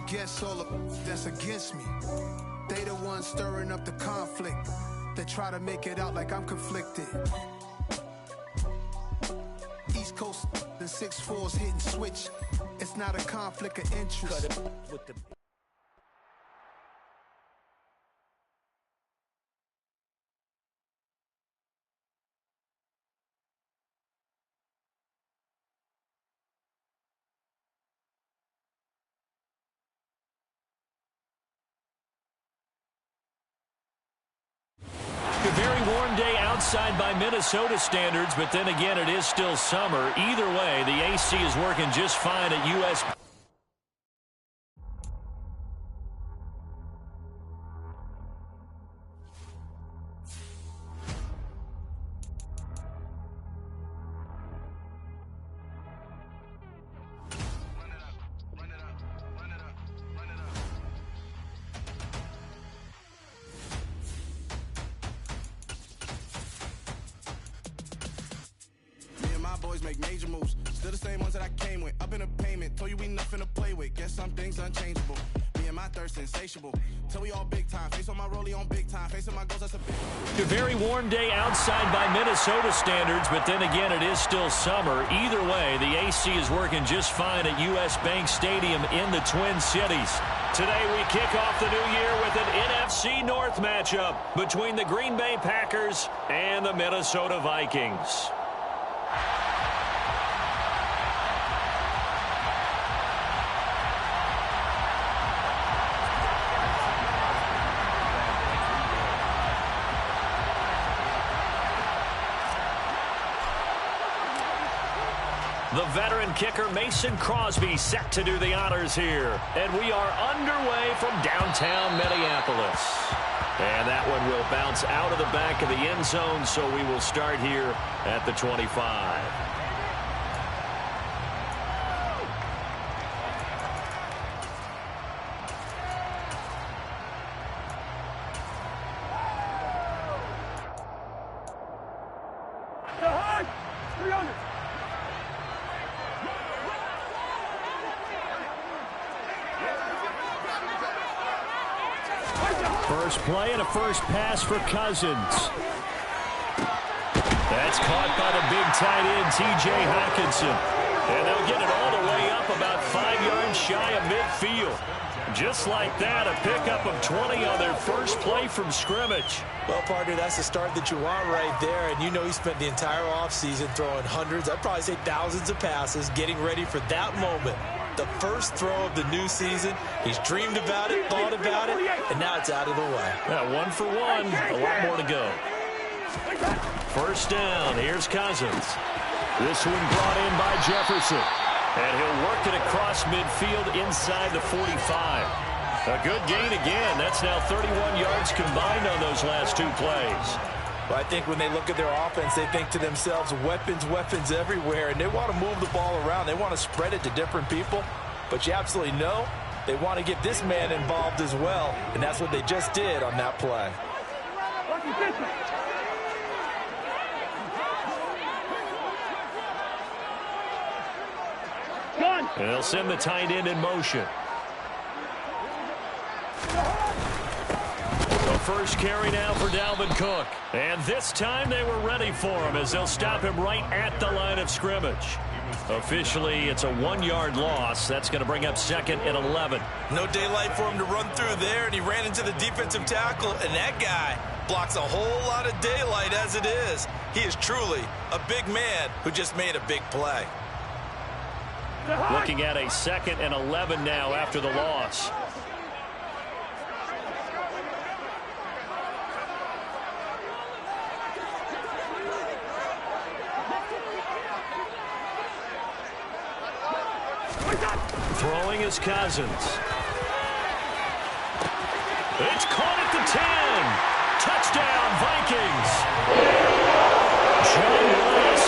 guess all of that's against me. They the ones stirring up the conflict. They try to make it out like I'm conflicted. East Coast and 6'4's hitting switch. It's not a conflict of interest. Cut it with the A very warm day outside by Minnesota standards, but then again, it is still summer. Either way, the AC is working just fine at U.S. Boys make major moves, still the same ones that I came with. Up in a payment, told you we nothing to play with. Guess some things unchangeable. Me and my thirst insatiable. Till we all big time. Face on my rollie on big time. Facing my goals, that's a big. A very warm day outside by Minnesota standards, but then again, it is still summer. Either way, the AC is working just fine at U.S. Bank Stadium in the Twin Cities. Today, we kick off the new year with an NFC North matchup between the Green Bay Packers and the Minnesota Vikings. The veteran kicker Mason Crosby set to do the honors here. And we are underway from downtown Minneapolis. And that one will bounce out of the back of the end zone, so we will start here at the 25. First play and a first pass for Cousins. That's caught by the big tight end, T.J. Hockenson. And they'll get it all the way up about 5 yards shy of midfield. Just like that, a pickup of 20 on their first play from scrimmage. Well, partner, that's the start that you want right there. And you know he spent the entire offseason throwing hundreds, I'd probably say thousands of passes, getting ready for that moment. The first throw of the new season. He's dreamed about it, thought about it, and now it's out of the way. Yeah, 1 for 1. A lot more to go. First down. Here's Cousins. This one brought in by Jefferson. And he'll work it across midfield inside the 45. A good gain again. That's now 31 yards combined on those last 2 plays. But I think when they look at their offense, they think to themselves, weapons, weapons everywhere, and they want to move the ball around. They want to spread it to different people. But you absolutely know they want to get this man involved as well, and that's what they just did on that play. And they'll send the tight end in motion. First carry now for Dalvin Cook. And this time they were ready for him as they'll stop him right at the line of scrimmage. Officially, it's a 1-yard loss. That's going to bring up second and 11. No daylight for him to run through there, and he ran into the defensive tackle, and that guy blocks a whole lot of daylight as it is. He is truly a big man who just made a big play. Looking at a second and 11 now after the loss. Throwing is Cousins. It's caught at the 10. Touchdown, Vikings. John Lewis,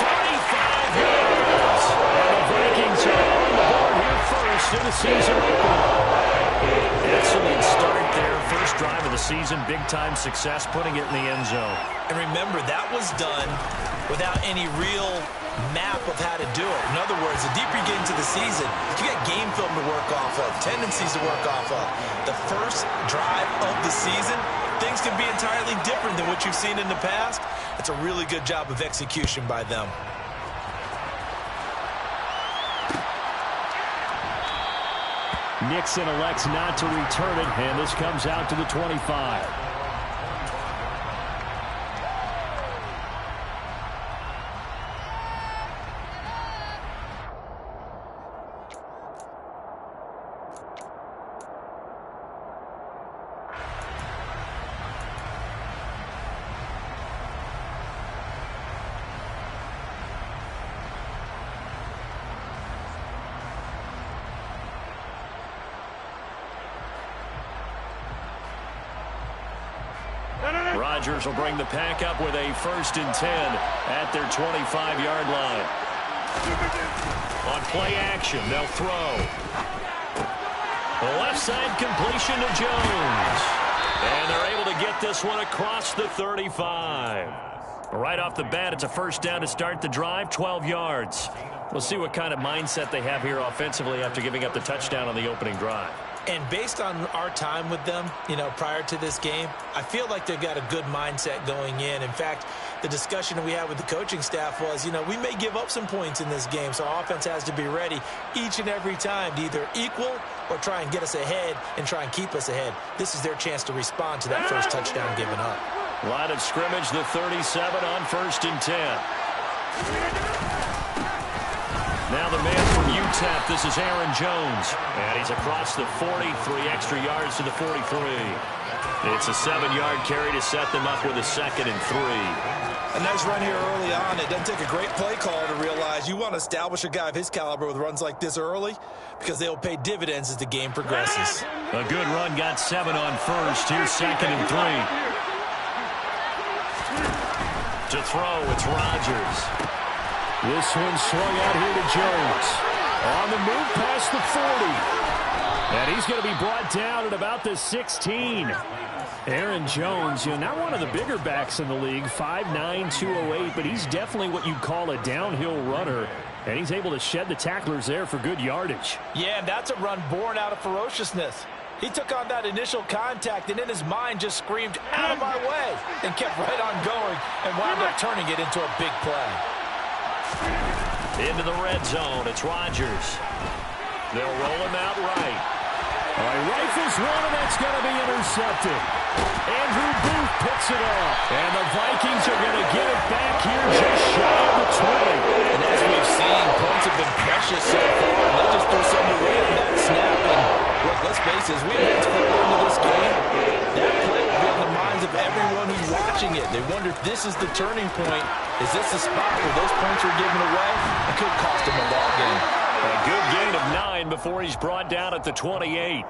35 yards. And the Vikings are on the board here first in the season opener. Excellent start there. First first drive of the season, big-time success, putting it in the end zone. And remember, that was done without any real map of how to do it. In other words, the deeper you get into the season, you got game film to work off of, tendencies to work off of. The first drive of the season, things can be entirely different than what you've seen in the past. It's a really good job of execution by them. Nixon elects not to return it, and this comes out to the 25. Rodgers will bring the pack up with a 1st and 10 at their 25-yard line. On play action, they'll throw. The left side completion to Jones. And they're able to get this one across the 35. Right off the bat, it's a 1st down to start the drive, 12 yards. We'll see what kind of mindset they have here offensively after giving up the touchdown on the opening drive. And based on our time with them, prior to this game, I feel like they've got a good mindset going in. In fact, the discussion that we had with the coaching staff was, we may give up some points in this game, so our offense has to be ready each and every time to either equal or try and get us ahead and try and keep us ahead. This is their chance to respond to that first touchdown given up. Line of scrimmage, the 37 on 1st and 10. Now the man from UTEP, this is Aaron Jones. And he's across the 40, 3 extra yards to the 43. It's a 7-yard carry to set them up with a 2nd and 3. A nice run here early on. It doesn't take a great play caller to realize you want to establish a guy of his caliber with runs like this early because they'll pay dividends as the game progresses. A good run, got 7 on 1st. Here's 2nd and 3. To throw, it's Rodgers. This one swung out here to Jones. On the move past the 40. And he's going to be brought down at about the 16. Aaron Jones, not one of the bigger backs in the league, 5'9", 208, but he's definitely what you'd call a downhill runner. And he's able to shed the tacklers there for good yardage. Yeah, and that's a run born out of ferociousness. He took on that initial contact and in his mind just screamed, "Out of my way," and kept right on going and wound up turning it into a big play. Into the red zone, it's Rodgers. They'll roll him out right. All right, rifles one, and that's going to be intercepted. Andrew Booth picks it off. And the Vikings are going to get it back here just shy of the 20. And as we've seen, points have been precious so far. They just threw something away on that snap. And look, let's face it, as we advance further into this game, that play will be on the minds of everyone who's watching it. They wonder if this is the turning point. Is this the spot where those points are given away? It could cost them a ball game. A good gain of 9 before he's brought down at the 28.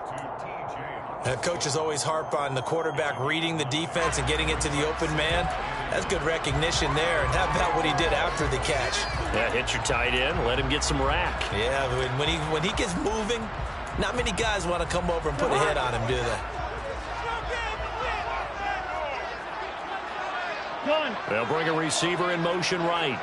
Coaches always harp on the quarterback reading the defense and getting it to the open man. That's good recognition there. And how about what he did after the catch? Yeah, hit your tight end, let him get some rack. Yeah, when he gets moving, not many guys want to come over and put a hit on him, do they? They'll bring a receiver in motion right.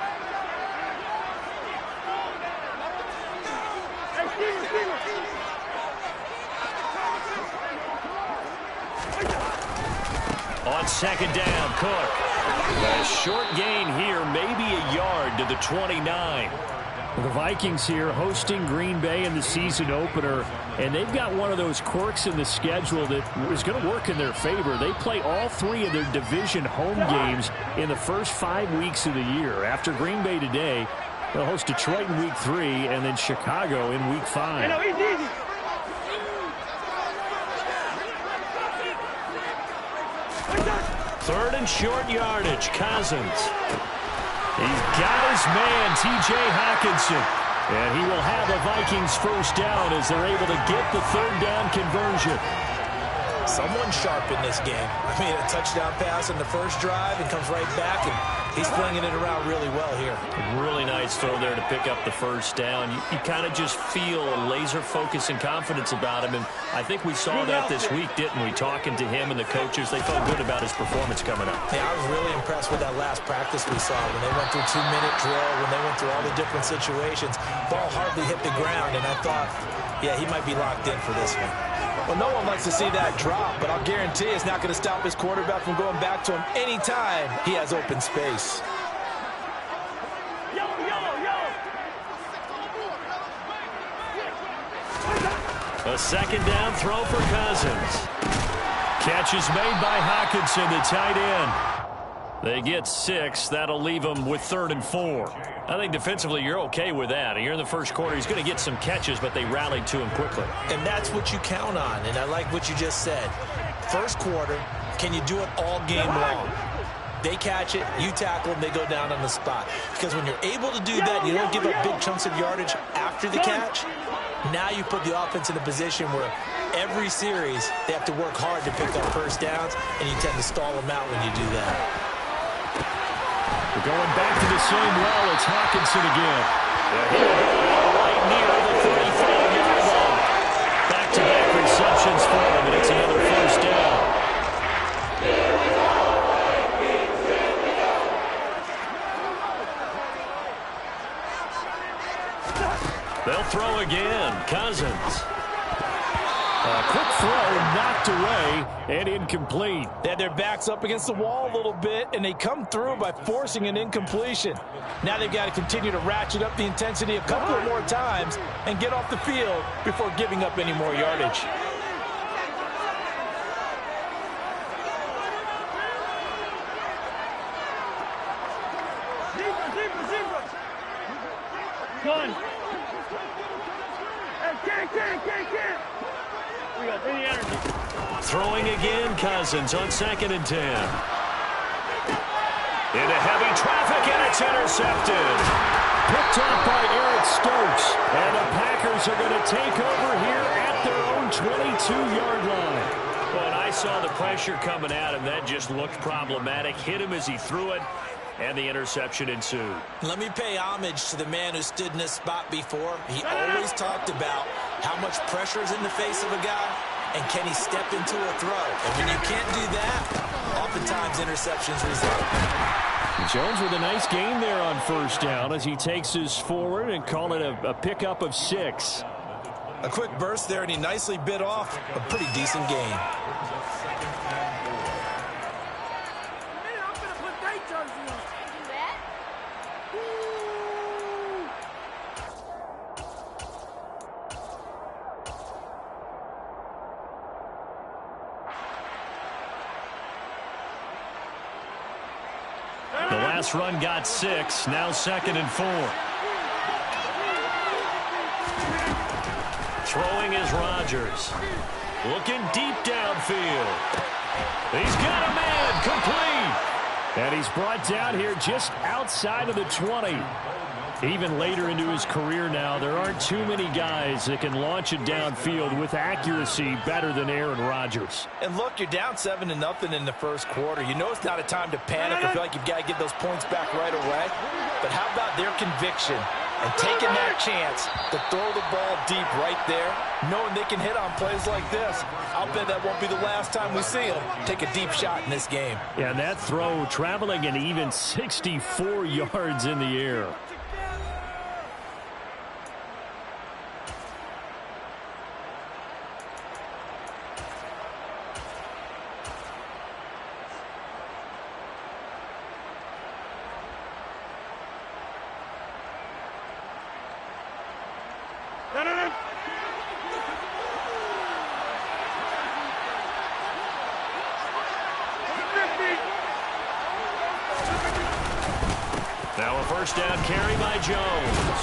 On 2nd down, Cook. A short gain here, maybe a yard to the 29. The Vikings here hosting Green Bay in the season opener, and they've got one of those quirks in the schedule that is going to work in their favor. They play all 3 of their division home games in the first 5 weeks of the year. After Green Bay today, they'll host Detroit in week 3 and then Chicago in week 5. 3rd and short yardage, Cousins. He's got his man, T.J. Hockenson. And he will have the Vikings 1st down as they're able to get the 3rd down conversion. Someone sharp in this game. I mean, a touchdown pass on the first drive and comes right back and He's flinging it around really well here. Really nice throw there to pick up the first down. You kind of just feel a laser focus and confidence about him, and I think we saw that this week, didn't we? Talking to him and the coaches, they felt good about his performance coming up. Yeah, I was really impressed with that last practice we saw when they went through 2-minute drill, when they went through all the different situations. Ball hardly hit the ground, and I thought, yeah, he might be locked in for this one. Well, no one likes to see that drop, but I'll guarantee it's not going to stop his quarterback from going back to him anytime he has open space. A second down throw for Cousins. Catch is made by Hockenson, the tight end. They get 6. That'll leave them with 3rd and 4. I think defensively you're okay with that. Here in the first quarter, he's going to get some catches, but they rallied to him quickly. And that's what you count on, and I like what you just said. First quarter, can you do it all game long? They catch it, you tackle them, they go down on the spot. Because when you're able to do that, you don't give up big chunks of yardage after the catch. Now you put the offense in a position where every series they have to work hard to pick up first downs, and you tend to stall them out when you do that. We're going back to the same well. It's Hockenson again. Right near the 35-yard line. Back-to-back receptions for him, and it's another first down. They'll throw again. Cousins. A quick throw knocked away and incomplete. They had their backs up against the wall a little bit, and they come through by forcing an incompletion. Now they've got to continue to ratchet up the intensity a couple of more times and get off the field before giving up any more yardage. Throwing again, Cousins on 2nd and 10. Into heavy traffic, and it's intercepted. Picked off by Eric Stokes. And the Packers are going to take over here at their own 22-yard line. Well, and I saw the pressure coming at him. That just looked problematic. Hit him as he threw it, and the interception ensued. Let me pay homage to the man who stood in this spot before. He always talked about how much pressure is in the face of a guy, and can he step into a throw? And when you can't do that, oftentimes interceptions result. Jones with a nice gain there on first down as he takes us forward and call it a pickup of 6. A quick burst there, and he nicely bit off a pretty decent gain. The last run got 6. Now 2nd and 4. Throwing is Rodgers. Looking deep downfield. He's got a man complete. And he's brought down here just outside of the 20. Even later into his career now, there aren't too many guys that can launch it downfield with accuracy better than Aaron Rodgers. And look, you're down 7-0 in the first quarter. You know it's not a time to panic or feel like you've got to get those points back right away. But how about their conviction and taking that chance to throw the ball deep right there, knowing they can hit on plays like this? I'll bet that won't be the last time we see them take a deep shot in this game. Yeah, that throw traveling an even 64 yards in the air. Now a first down carry by Jones.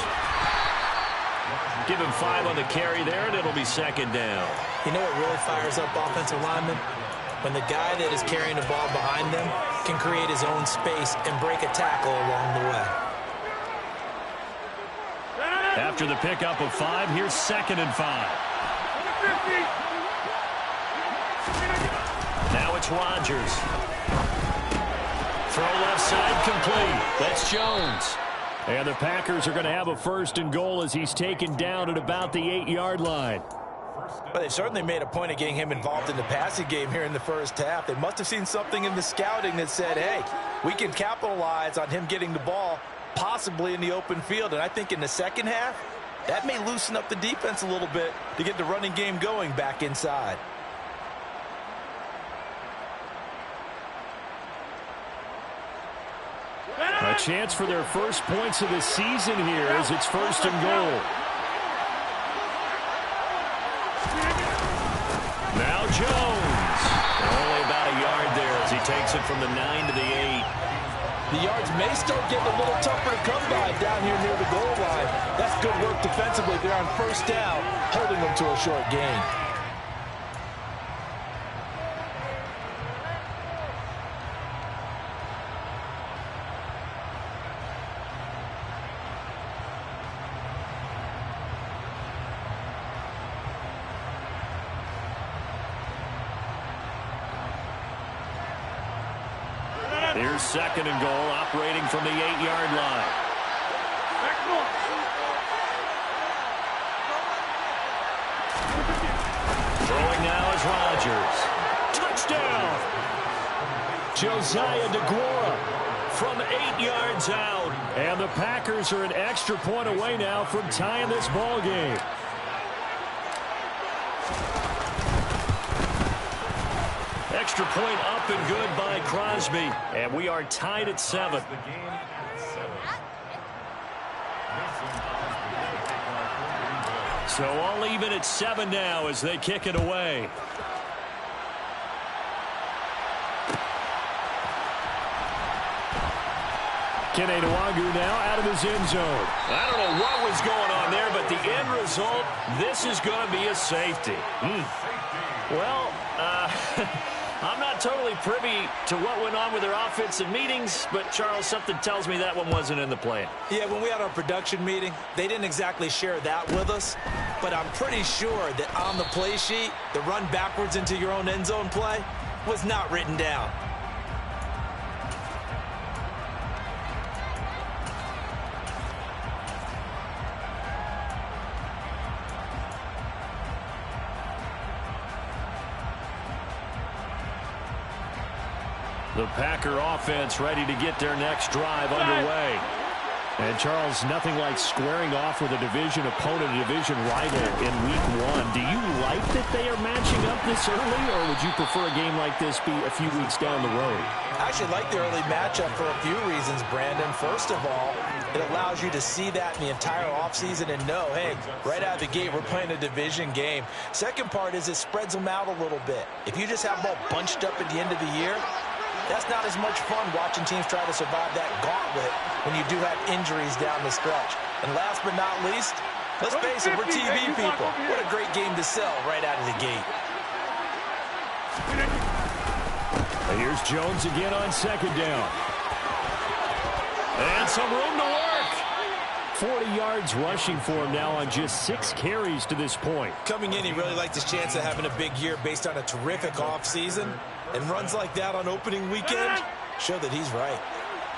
Give him 5 on the carry there, and it'll be 2nd down. You know what really fires up offensive linemen? When the guy that is carrying the ball behind them can create his own space and break a tackle along the way. After the pickup of 5, here's 2nd and 5. Now it's Rodgers. Throw left side complete. That's Jones. And the Packers are going to have a 1st and goal as he's taken down at about the 8-yard line. Well, they certainly made a point of getting him involved in the passing game here in the first half. They must have seen something in the scouting that said, hey, we can capitalize on him getting the ball possibly in the open field. And I think in the second half, that may loosen up the defense a little bit to get the running game going back inside. A chance for their first points of the season here as it's 1st and goal. Now Jones. Only about a yard there as he takes it from the 9 to the 8. The yards may start getting a little tougher to come by down here near the goal line. That's good work defensively. They're on 1st down, holding them to a short gain. Here's 2nd and goal, operating from the 8-yard line. Throwing now is Rodgers. Touchdown! Josiah DeGuara from 8 yards out. And the Packers are an extra point away now from tying this ball game. Extra point up and good by Crosby. And we are tied at 7. So all even at 7 now as they kick it away. Kene Nwangwu now out of his end zone. I don't know what was going on there, but the end result, this is going to be a safety. Well, I'm not totally privy to what went on with their offensive meetings, but, Charles, something tells me that one wasn't in the plan. Yeah, when we had our production meeting, they didn't exactly share that with us, but I'm pretty sure that on the play sheet, the run backwards into your own end zone play was not written down. The Packer offense ready to get their next drive underway. And, Charles, nothing like squaring off with a division opponent, a division rival in Week 1. Do you like that they are matching up this early, or would you prefer a game like this be a few weeks down the road? I actually like the early matchup for a few reasons, Brandon. First of all, it allows you to see that in the entire offseason and know, hey, right out of the gate, we're playing a division game. Second part is it spreads them out a little bit. If you just have them all bunched up at the end of the year, that's not as much fun watching teams try to survive that gauntlet when you do have injuries down the stretch. And last but not least, let's face it, we're TV people. What a great game to sell right out of the gate. And here's Jones again on 2nd down. And some room to work. 40 yards rushing for him now on just 6 carries to this point. Coming in, he really liked his chance of having a big year based on a terrific offseason. And runs like that on opening weekend show that he's right.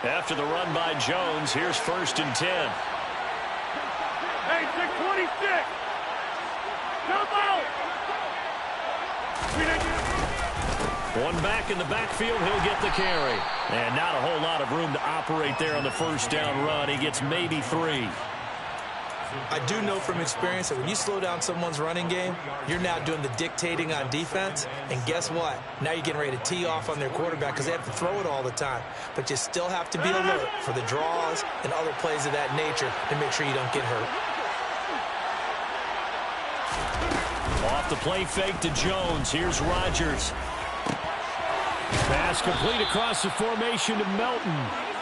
After the run by Jones, here's 1st and 10. Hey, 626. Jump out. One back in the backfield, he'll get the carry. And not a whole lot of room to operate there on the 1st down run. He gets maybe 3. I do know from experience that when you slow down someone's running game, you're now doing the dictating on defense. And guess what? Now you're getting ready to tee off on their quarterback because they have to throw it all the time. But you still have to be alert for the draws and other plays of that nature to make sure you don't get hurt. Off the play fake to Jones. Here's Rodgers. Pass complete across the formation to Melton.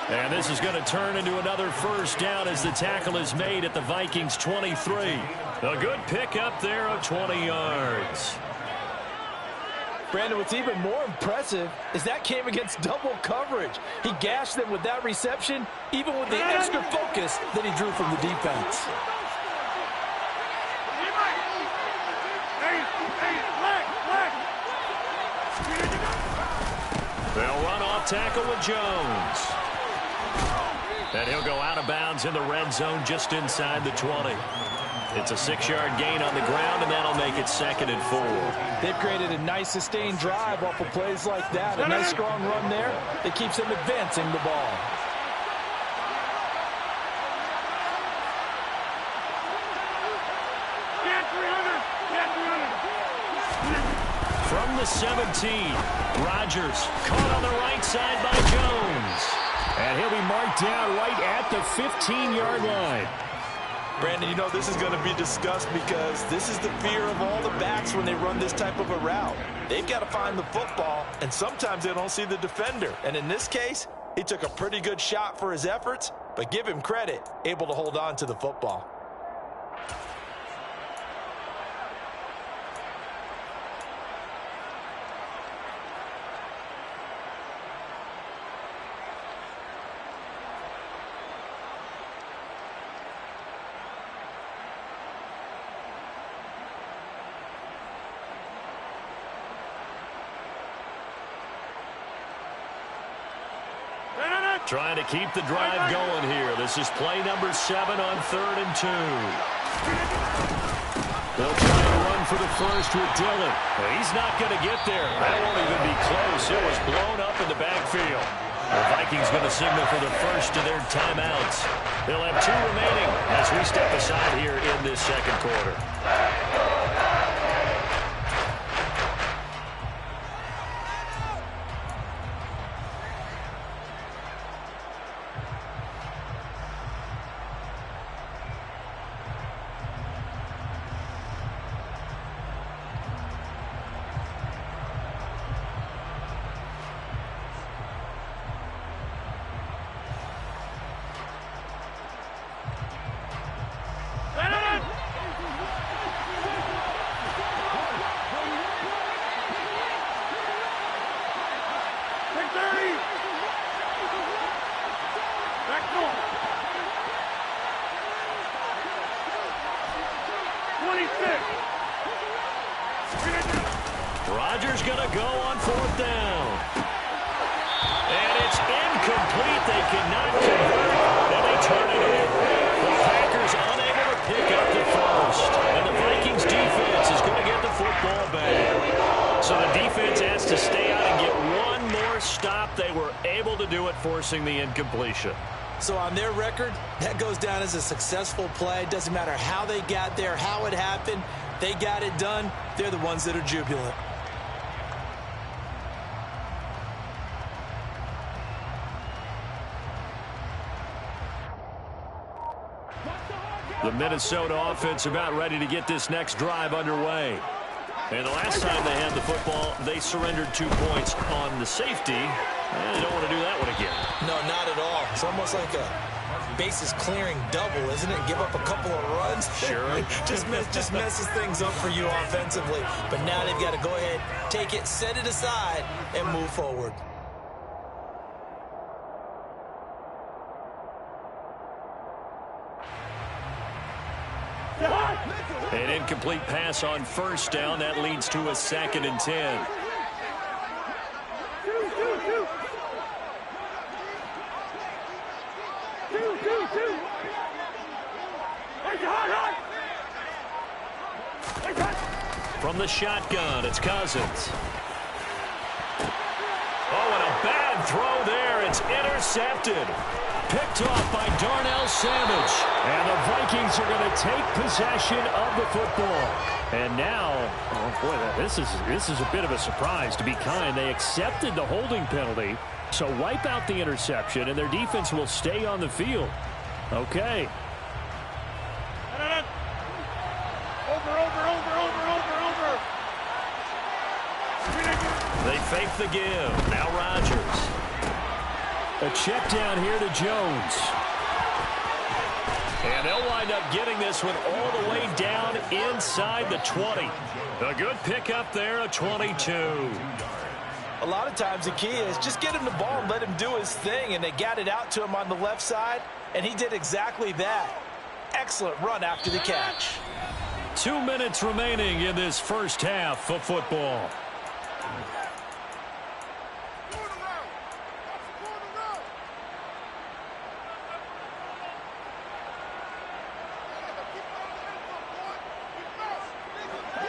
And this is going to turn into another 1st down as the tackle is made at the Vikings 23. A good pickup there of 20 yards. Brandon, what's even more impressive is that came against double coverage. He gashed them with that reception, even with the extra focus that he drew from the defense. They'll run off tackle with Jones. And he'll go out of bounds in the red zone just inside the 20. It's a 6-yard gain on the ground, and that'll make it 2nd and 4. They've created a nice sustained drive off of plays like that. A nice strong run there that keeps them advancing the ball. From the 17, Rodgers caught on the right side by Jones. And he'll be marked down right at the 15-yard line. Brandon, you know this is going to be discussed because this is the fear of all the backs when they run this type of a route. They've got to find the football, and sometimes they don't see the defender. And in this case, he took a pretty good shot for his efforts, but give him credit, able to hold on to the football. Trying to keep the drive going here. This is play number 7 on 3rd and 2. They'll try to run for the first with Dillon. He's not going to get there. That won't even be close. It was blown up in the backfield. The Vikings going to signal for the first of their timeouts. They'll have 2 remaining as we step aside here in this 2nd quarter. Rodgers going to go on 4th down. And it's incomplete. They cannot convert, and they turn it over. The Packers unable to pick up the first. And the Vikings defense is going to get the football back. So the defense has to stay out and get one more stop. They were able to do it, forcing the incompletion. So on their record, that goes down as a successful play. It doesn't matter how they got there, how it happened. They got it done. They're the ones that are jubilant. The Minnesota offense about ready to get this next drive underway. And the last time they had the football, they surrendered 2 points on the safety. And they don't want to do that one again. No, not at all. It's almost like a bases clearing double, isn't it? Give up a couple of runs. Sure. just messes things up for you offensively. But now they've got to go ahead, take it, set it aside, and move forward. An incomplete pass on 1st down. That leads to a 2nd and 10. From the shotgun, it's Cousins. Oh, and a bad throw there. It's intercepted. Picked off by Darnell Savage. And the Vikings are going to take possession of the football. And now, oh boy, this is a bit of a surprise, to be kind. They accepted the holding penalty, so wipe out the interception, and their defense will stay on the field. Okay. Over. They fake the give. Now Rodgers. A check down here to Jones. And they'll wind up getting this one all the way down inside the 20. A good pickup there, a 22. A lot of times the key is just get him the ball and let him do his thing, and they got it out to him on the left side, and he did exactly that. Excellent run after the catch. 2 minutes remaining in this first half of football.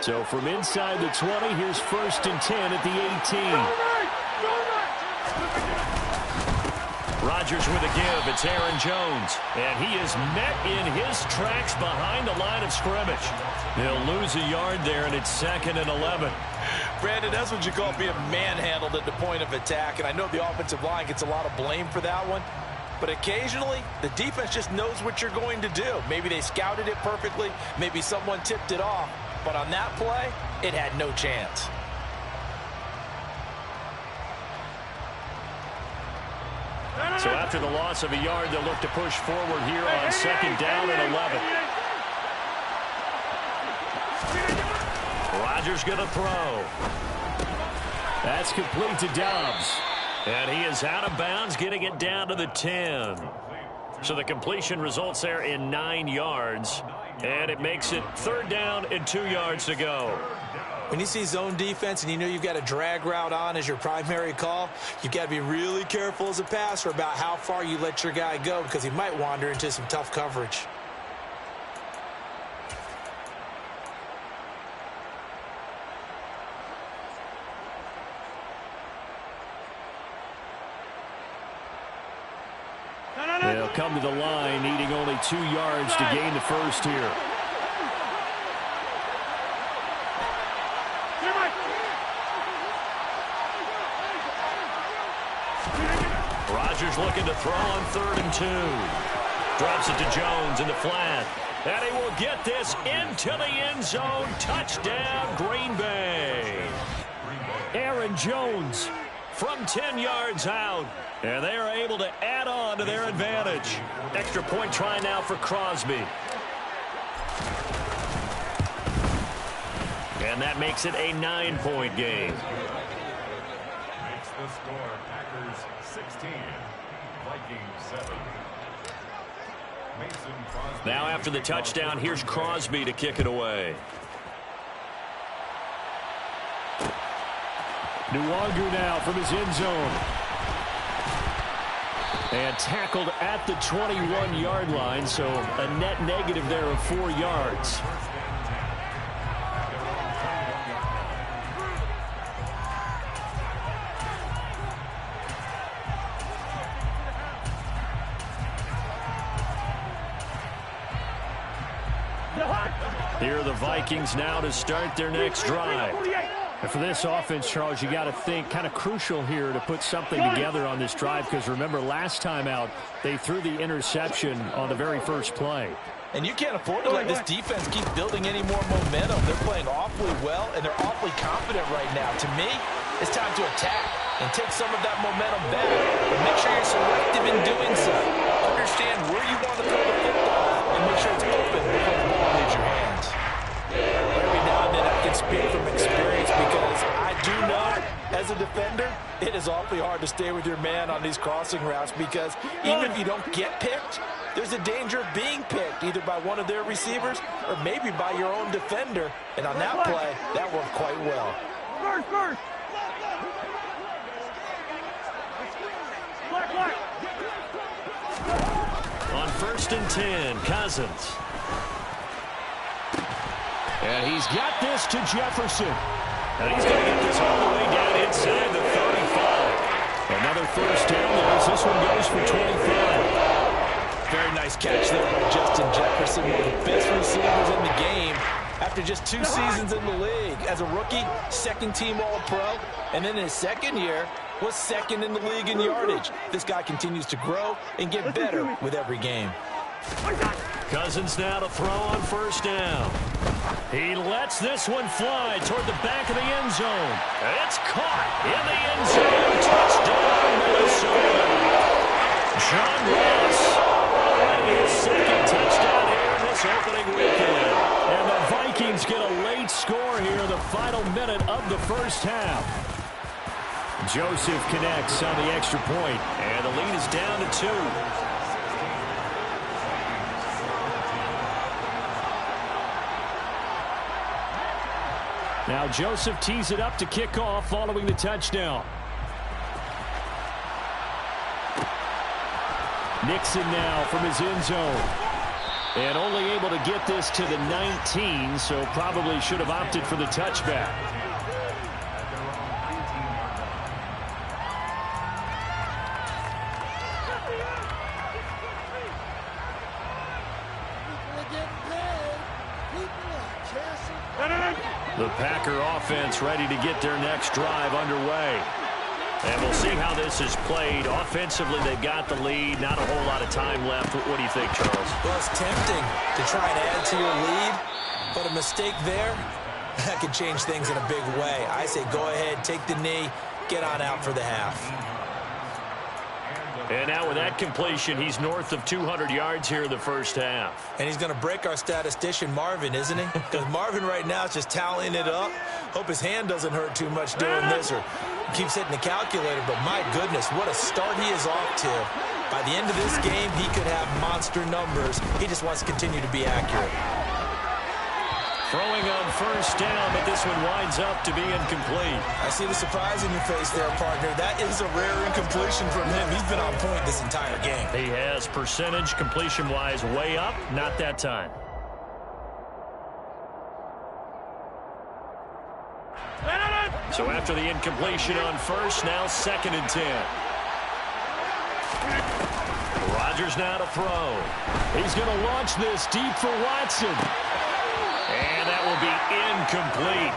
So from inside the 20, here's 1st and 10 at the 18. Rodgers with a give. It's Aaron Jones. And he is met in his tracks behind the line of scrimmage. They'll lose a yard there, and it's 2nd and 11. Brandon, that's what you call being manhandled at the point of attack. And I know the offensive line gets a lot of blame for that one. But occasionally, the defense just knows what you're going to do. Maybe they scouted it perfectly. Maybe someone tipped it off. But on that play, it had no chance. So after the loss of a yard, they'll look to push forward here on 2nd down and 11. Rodgers going to throw. That's complete to Dobbs. And he is out of bounds, getting it down to the 10. So the completion results there in 9 yards. And it makes it 3rd down and 2 yards to go. When you see zone defense and you know you've got a drag route on as your primary call, you've got to be really careful as a passer about how far you let your guy go because he might wander into some tough coverage. They'll come to the line, needing only 2 yards to gain the first here. Rodgers looking to throw on 3rd and 2. Drops it to Jones in the flat. And he will get this into the end zone. Touchdown, Green Bay. Aaron Jones from 10 yards out. And they are able to add on to their advantage. Extra point try now for Crosby. And that makes it a 9-point game. Makes the score Packers 16, Vikings 7. Mason Crosby. Now after the touchdown, here's Crosby to kick it away. Nwangu now from his end zone. And tackled at the 21-yard line, so a net negative there of 4 yards. Here are the Vikings now to start their next drive. And for this offense, Charles, you got to think kind of crucial here to put something together on this drive because remember last time out they threw the interception on the very first play. And you can't afford to let this defense keep building any more momentum. They're playing awfully well, and they're awfully confident right now. To me, it's time to attack and take some of that momentum back. But make sure you're selective in doing so. Understand where you want to throw the football and make sure it's open before the ball leaves your hands. Every now and then I can speak from experience because I do know as a defender, it is awfully hard to stay with your man on these crossing routes because even if you don't get picked, there's a danger of being picked either by one of their receivers or maybe by your own defender. And on that play, that worked quite well. First. On 1st and 10, Cousins. And he's got this to Jefferson. And he's going to get this all the way down inside the 35. Another first down there as this one goes for 25. Very nice catch there by Justin Jefferson, one of the best receivers in the game. After just 2 seasons in the league, as a rookie, 2nd-team All-Pro, and then in his 2nd year, was 2nd in the league in yardage. This guy continues to grow and get better with every game. Cousins now to throw on 1st down. He lets this one fly toward the back of the end zone. And it's caught in the end zone. Touchdown, Minnesota. John Ross his 2nd touchdown here in this opening weekend. And the Vikings get a late score here in the final minute of the first half. Joseph connects on the extra point, and the lead is down to 2. Now Joseph tees it up to kick off following the touchdown. Nixon now from his end zone. And only able to get this to the 19, so probably should have opted for the touchback. The Packer offense ready to get their next drive underway. And we'll see how this is played. Offensively, they've got the lead. Not a whole lot of time left. What do you think, Charles? Well, it's tempting to try and add to your lead, but a mistake there, that could change things in a big way. I say go ahead, take the knee, get on out for the half. And now with that completion, he's north of 200 yards here in the first half. And he's going to break our statistician, Marvin, isn't he? Because Marvin right now is just tallying it up. Hope his hand doesn't hurt too much doing this or keeps hitting the calculator. But my goodness, what a start he is off to. By the end of this game, he could have monster numbers. He just wants to continue to be accurate. Throwing on first down, but this one winds up to be incomplete. I see the surprise in your face there, partner. That is a rare incompletion from him. He's been on point this entire game. He has percentage completion-wise way up. Not that time. So after the incompletion on first, now 2nd and 10. Rodgers now to throw. He's going to launch this deep for Watson. And that will be incomplete.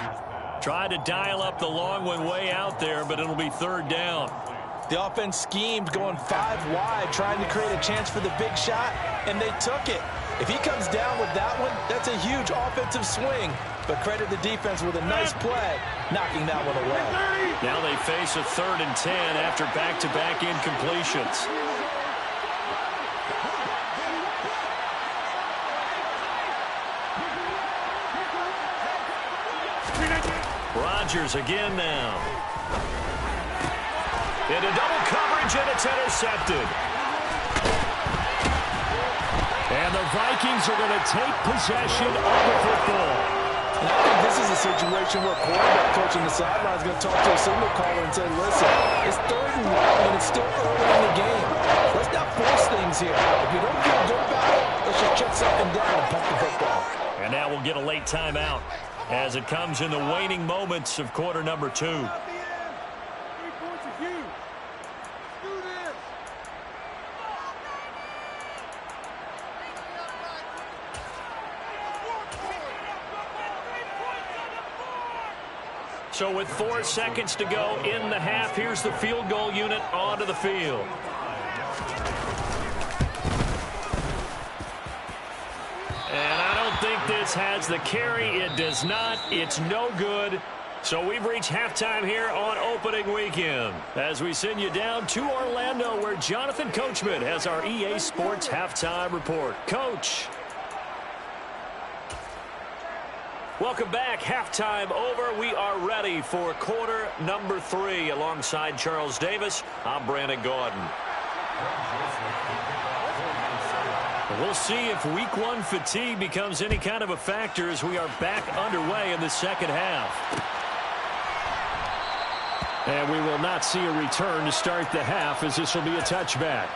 Tried to dial up the long one way out there, but it'll be 3rd down. The offense schemed going 5 wide, trying to create a chance for the big shot, and they took it. If he comes down with that one, that's a huge offensive swing. But credit the defense with a nice play, knocking that one away. Now they face a 3rd and 10 after back-to-back incompletions. Rodgers again now. Into double coverage, and it's intercepted. And the Vikings are going to take possession of the football. And I think this is a situation where quarterback coach on the sideline is going to talk to a signal caller and say, listen, it's 3rd and 1, and it's still early in the game. Let's not force things here. If you don't feel good about it, let's just check something down and pump the football. And now we'll get a late timeout as it comes in the waning moments of quarter number 2. So with 4 seconds to go in the half, here's the field goal unit onto the field. And I don't think this has the carry. It does not. It's no good. So we've reached halftime here on opening weekend as we send you down to Orlando, where Jonathan Coachman has our EA Sports halftime report. Coach. Welcome back. Halftime over. We are ready for quarter number 3. Alongside Charles Davis, I'm Brandon Gaudin. We'll see if week 1 fatigue becomes any kind of a factor as we are back underway in the second half. And we will not see a return to start the half, as this will be a touchback.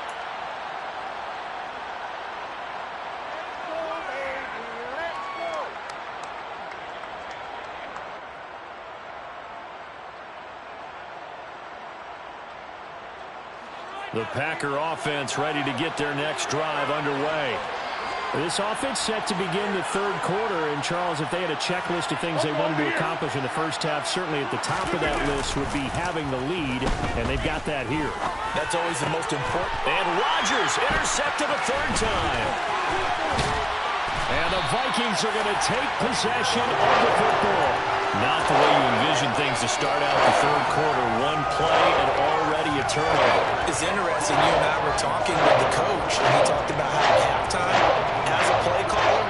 The Packer offense ready to get their next drive underway. This offense set to begin the 3rd quarter. And, Charles, if they had a checklist of things they wanted to accomplish in the first half, certainly at the top of that list would be having the lead, and they've got that here. That's always the most important. And Rodgers intercepted a 3rd time. And the Vikings are going to take possession of the football. Not the way you envision things to start out the 3rd quarter. 1 play and already a turnover. It's interesting. You and I were talking with the coach, and he talked about how at halftime, as a play caller,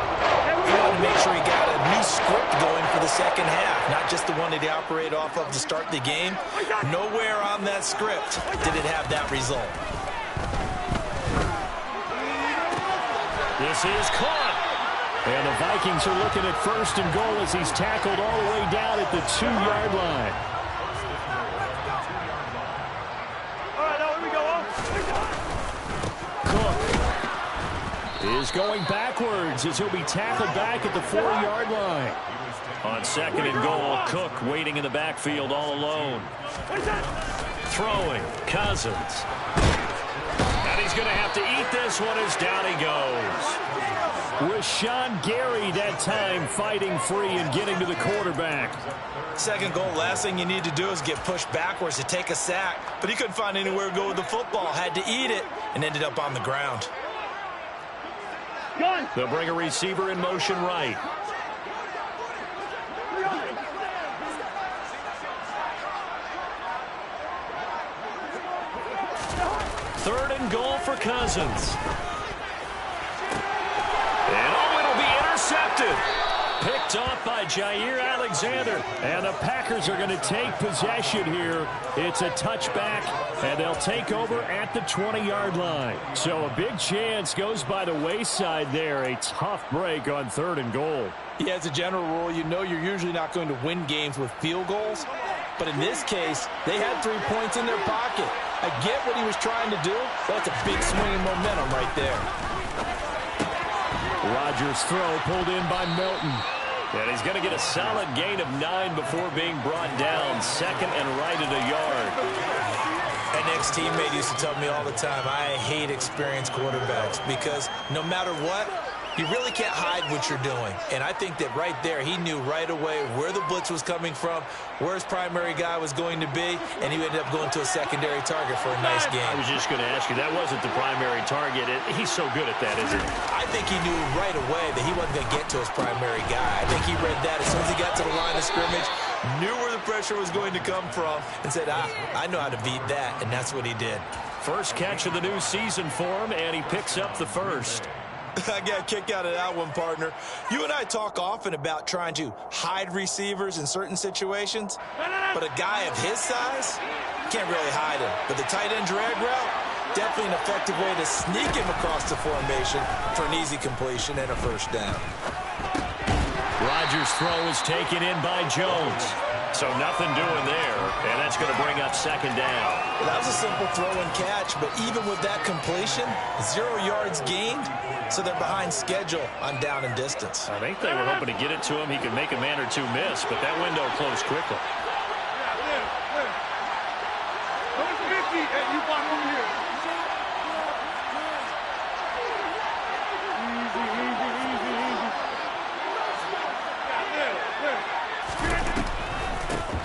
he wanted to make sure he got a new script going for the second half, not just the one that he operated off of to start the game. Nowhere on that script did it have that result. This is caught. And the Vikings are looking at 1st and goal as he's tackled all the way down at the 2-yard line. Cook is going backwards as he'll be tackled back at the 4-yard line. On 2nd and goal, Cook waiting in the backfield all alone. Throwing, Cousins. And he's going to have to eat this one as down he goes. Rashawn Gary that time fighting free and getting to the quarterback. 2nd goal, last thing you need to do is get pushed backwards to take a sack. But he couldn't find anywhere to go with the football. Had to eat it and ended up on the ground. They'll bring a receiver in motion right. Third and goal for Cousins. And it'll be intercepted. Picked off by Jair Alexander. And the Packers are going to take possession here. It's a touchback, and they'll take over at the 20-yard line. So a big chance goes by the wayside there. A tough break on 3rd and goal. Yeah, as a general rule, you know you're usually not going to win games with field goals. But in this case, they had 3 points in their pocket. I get what he was trying to do, but that's a big swing in momentum right there. Rodgers' throw pulled in by Milton. And he's going to get a solid gain of 9 before being brought down. 2nd and right at a yard. An ex-teammate used to tell me all the time, I hate experienced quarterbacks because no matter what, you really can't hide what you're doing. And I think that right there, he knew right away where the blitz was coming from, where his primary guy was going to be, and he ended up going to a secondary target for a nice game. I was just going to ask you, that wasn't the primary target. He's so good at that, isn't he? I think he knew right away that he wasn't going to get to his primary guy. I think he read that as soon as he got to the line of scrimmage, knew where the pressure was going to come from, and said, I know how to beat that, and that's what he did. First catch of the new season for him, and he picks up the first. I got a kick out of that one, partner. You and I talk often about trying to hide receivers in certain situations, but a guy of his size, can't really hide him. But the tight end drag route, definitely an effective way to sneak him across the formation for an easy completion and a first down. Rodgers' throw is taken in by Jones. So nothing doing there, and that's going to bring up 2nd down. Well, that was a simple throw and catch, but even with that completion, 0 yards gained, so they're behind schedule on down and distance. I think they were hoping to get it to him. He could make a man or two miss, but that window closed quickly.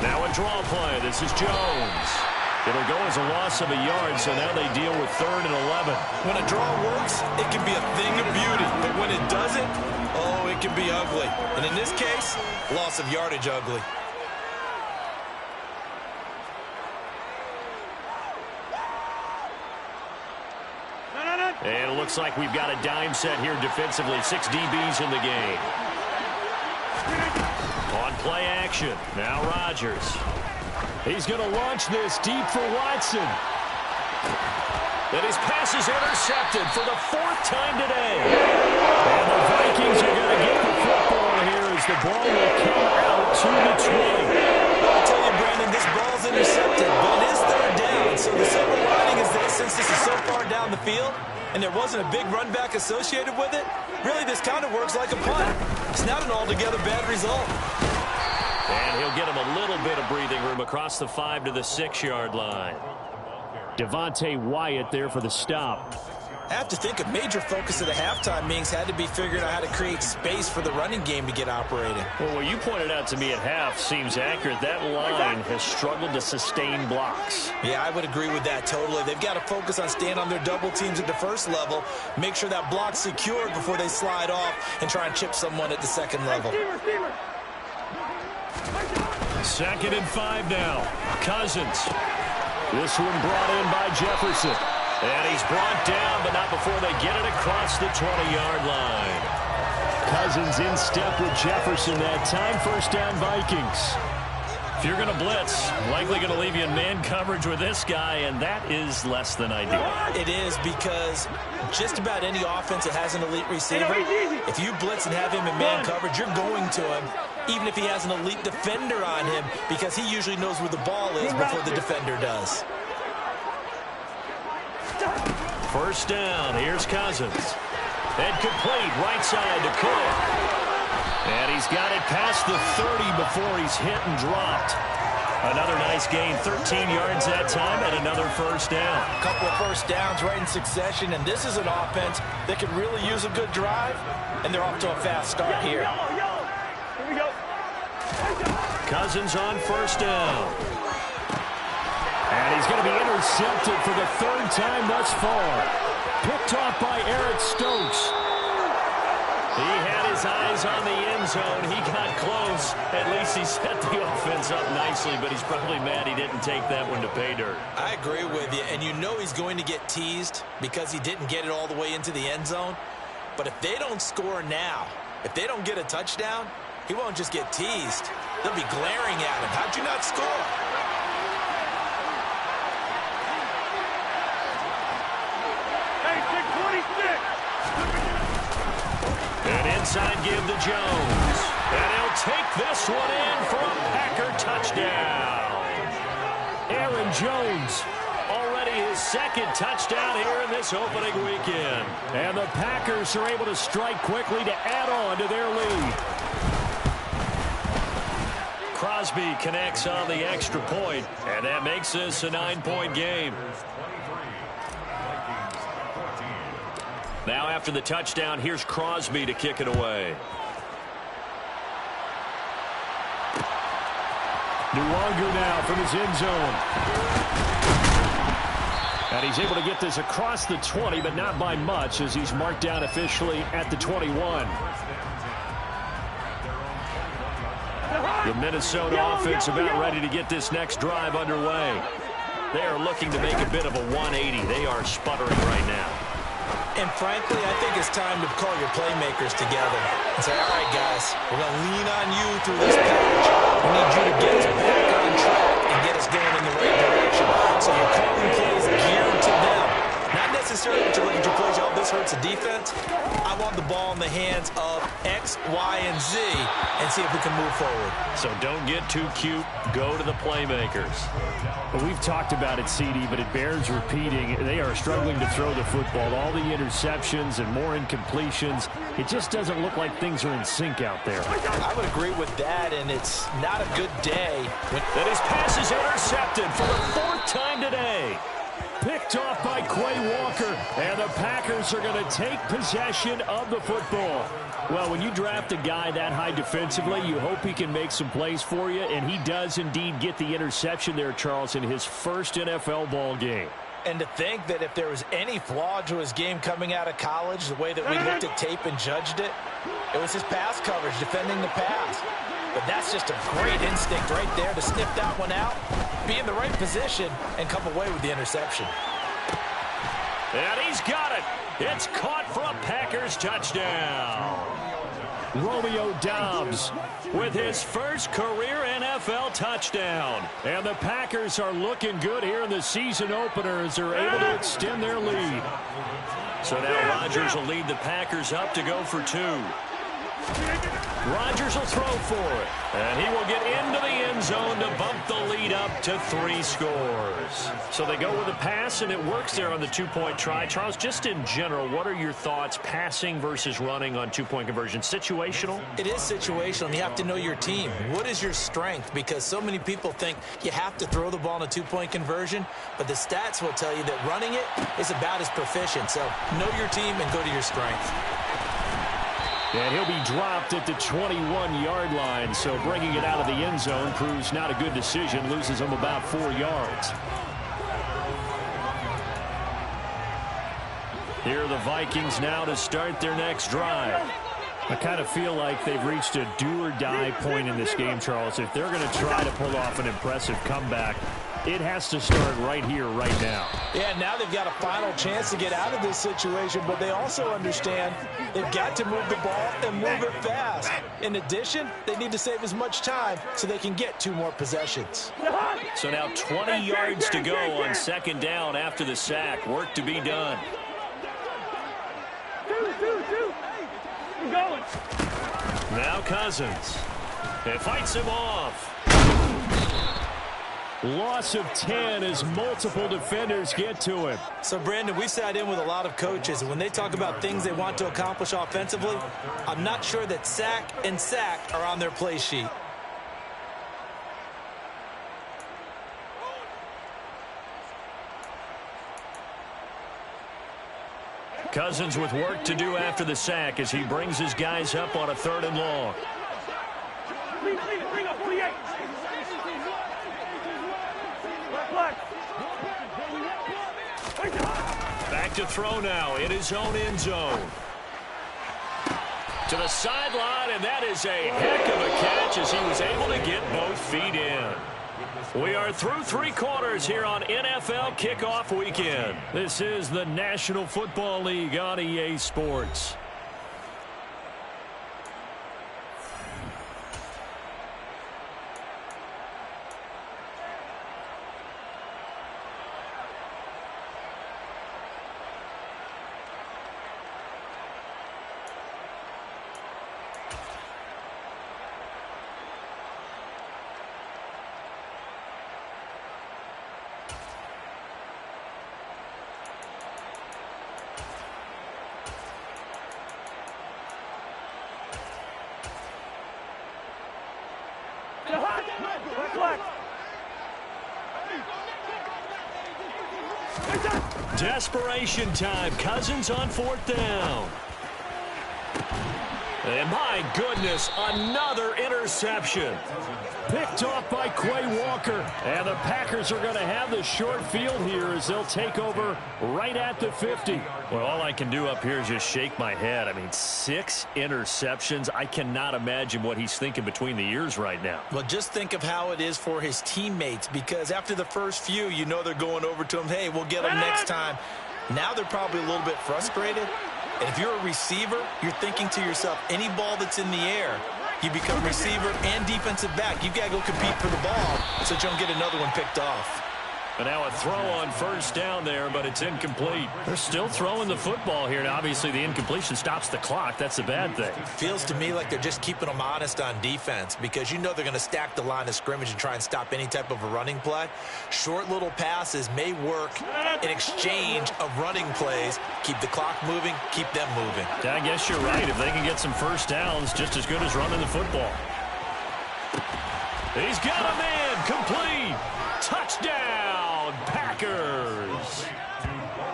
Now a draw play. This is Jones. It'll go as a loss of a yard, so now they deal with 3rd and 11. When a draw works, it can be a thing of beauty. But when it doesn't, oh, it can be ugly. And in this case, loss of yardage ugly. And it looks like we've got a dime set here defensively. 6 DBs in the game. On play action. Now Rodgers. He's going to launch this deep for Watson. And his pass is intercepted for the 4th time today. And the Vikings are going to get the football here as the ball will come out to the 20. I'll tell you, Brandon, this ball's intercepted, but it is 3rd down. So the silver lining is that since this is so far down the field and there wasn't a big run back associated with it, really this kind of works like a punt. It's not an altogether bad result. And he'll get him a little bit of breathing room across the 5 to the 6-yard line. Devontae Wyatt there for the stop. I have to think a major focus of the halftime meetings had to be figuring out how to create space for the running game to get operating. Well, what you pointed out to me at half seems accurate. That line has struggled to sustain blocks. Yeah, I would agree with that totally. They've got to focus on staying on their double teams at the first level, make sure that block's secured before they slide off and try and chip someone at the second level. 2nd and 5 now. Cousins. This one brought in by Jefferson. And he's brought down, but not before they get it across the 20-yard line. Cousins in step with Jefferson that time. First down, Vikings. If you're going to blitz, likely going to leave you in man coverage with this guy, and that is less than ideal. It is because just about any offense that has an elite receiver, if you blitz and have him in man coverage, you're going to him, even if he has an elite defender on him, because he usually knows where the ball is before the defender does. First down, here's Cousins. And complete right side to Cook. And he's got it past the 30 before he's hit and dropped. Another nice gain, 13 yards that time, and another first down. A couple of first downs right in succession, and this is an offense that could really use a good drive, and they're off to a fast start here. Here we go. Cousins on first down. And he's going to be intercepted for the third time thus far. Picked off by Eric Stokes. He had his eyes on the end zone. He got close. At least he set the offense up nicely, but he's probably mad he didn't take that one to pay dirt. I agree with you, and you know he's going to get teased because he didn't get it all the way into the end zone. But if they don't score now, if they don't get a touchdown, he won't just get teased. They'll be glaring at him. How'd you not score? An inside give to Jones. And he'll take this one in for a Packer touchdown. Aaron Jones, already his second touchdown here in this opening weekend. And the Packers are able to strike quickly to add on to their lead. Crosby connects on the extra point, and that makes this a 9-point game. Now after the touchdown, here's Crosby to kick it away. Nwogu now from his end zone. And he's able to get this across the 20, but not by much, as he's marked down officially at the 21. The Minnesota offense about ready to get this next drive underway. They are looking to make a bit of a 180. They are sputtering right now. And frankly, I think it's time to call your playmakers together and say, all right, guys, we're going to lean on you through this patch. We need you to get us back on track and get us going in the right direction. So you're calling plays geared to them. Not necessarily that you look at your plays, oh, this hurts the defense. I want the ball in the hands of X, Y, and Z and see if we can move forward. So don't get too cute. Go to the playmakers. Well, we've talked about it, CD, but it bears repeating. They are struggling to throw the football. All the interceptions and more incompletions. It just doesn't look like things are in sync out there. I would agree with that, and it's not a good day. That his pass is intercepted for the fourth time today. Picked off by Quay Walker, and the Packers are going to take possession of the football. Well, when you draft a guy that high defensively, you hope he can make some plays for you, and he does indeed get the interception there, Charles, in his first NFL ball game. And to think that if there was any flaw to his game coming out of college, the way that we looked at tape and judged it, it was his pass coverage, defending the pass. But that's just a great instinct right there to sniff that one out, be in the right position, and come away with the interception. And he's got it. It's caught for a Packers touchdown. Romeo Doubs with his first career NFL touchdown. And the Packers are looking good here in the season opener as they're able to extend their lead. So now Rodgers will lead the Packers up to go for two. Rodgers will throw for it, and he will get into the end zone to bump the lead up to 3 scores. So they go with a pass, and it works there on the two-point try. Charles, just in general, what are your thoughts passing versus running on two-point conversion? Situational? It is situational, and you have to know your team. What is your strength? Because so many people think you have to throw the ball in a two-point conversion, but the stats will tell you that running it is about as proficient. So know your team and go to your strength. And he'll be dropped at the 21-yard line, so bringing it out of the end zone proves not a good decision, loses him about 4 yards. Here are the Vikings now to start their next drive. I kind of feel like they've reached a do-or-die point in this game, Charles. If they're going to try to pull off an impressive comeback, it has to start right here, right now. Yeah, now they've got a final chance to get out of this situation, but they also understand they've got to move the ball and move it fast. In addition, they need to save as much time so they can get 2 more possessions. So now 20 yards to go on second down after the sack. Work to be done. Now Cousins. It fights him off. Loss of 10 as multiple defenders get to him. So, Brandon, we sat in with a lot of coaches, and when they talk about things they want to accomplish offensively, I'm not sure that sack and sack are on their play sheet. Cousins with work to do after the sack as he brings his guys up on a 3rd and long. Back to throw now in his own end zone. To the sideline, and that is a heck of a catch as he was able to get both feet in. We are through 3 quarters here on NFL Kickoff Weekend. This is the National Football League on EA Sports. Desperation time. Cousins on 4th down. And my goodness, another interception. Picked off by Quay Walker. And the Packers are going to have the short field here as they'll take over right at the 50. Well, all I can do up here is just shake my head. I mean, 6 interceptions. I cannot imagine what he's thinking between the ears right now. Well, just think of how it is for his teammates, because after the first few, you know they're going over to him, hey, we'll get him next time. Now they're probably a little bit frustrated. And if you're a receiver, you're thinking to yourself, any ball that's in the air, you become receiver and defensive back. You've got to go compete for the ball so you don't get another one picked off. But now a throw on 1st down there, but it's incomplete. They're still throwing the football here, and obviously the incompletion stops the clock. That's a bad thing. Feels to me like they're just keeping them honest on defense, because you know they're going to stack the line of scrimmage and try and stop any type of a running play. Short little passes may work in exchange of running plays. Keep the clock moving, keep them moving. Yeah, I guess you're right. If they can get some 1st downs, just as good as running the football. He's got a man complete. Touchdown, Packers.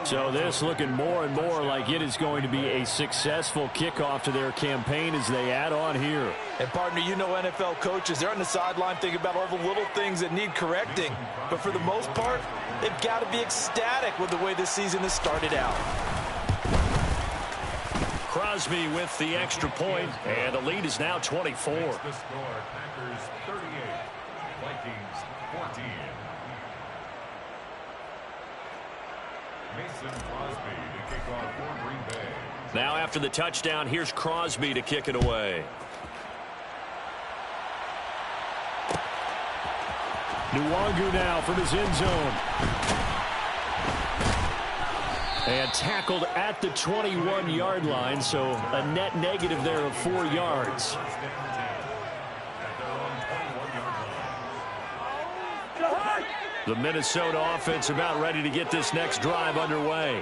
So this looking more and more like it is going to be a successful kickoff to their campaign as they add on here. And, partner, you know NFL coaches, they're on the sideline thinking about all the little things that need correcting. But for the most part, they've got to be ecstatic with the way this season has started out. Crosby with the extra point, and the lead is now 24. The score, Packers 38, Vikings 14. Mason Crosby to kick off for Green Bay. Now after the touchdown, here's Crosby to kick it away. Nwangu now from his end zone. And tackled at the 21-yard line, so a net negative there of 4 yards. The Minnesota offense about ready to get this next drive underway.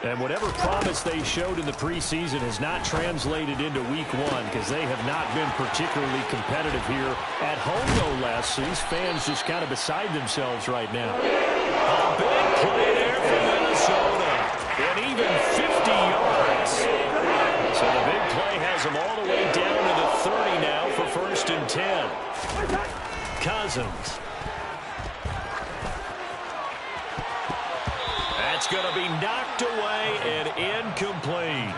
And whatever promise they showed in the preseason has not translated into week 1, because they have not been particularly competitive here at home, no less. So these fans just kind of beside themselves right now. A big play there for Minnesota. And even 50 yards. So the big play has them all the way down to the 30 now for 1st and 10. Cousins. That's going to be knocked away and incomplete.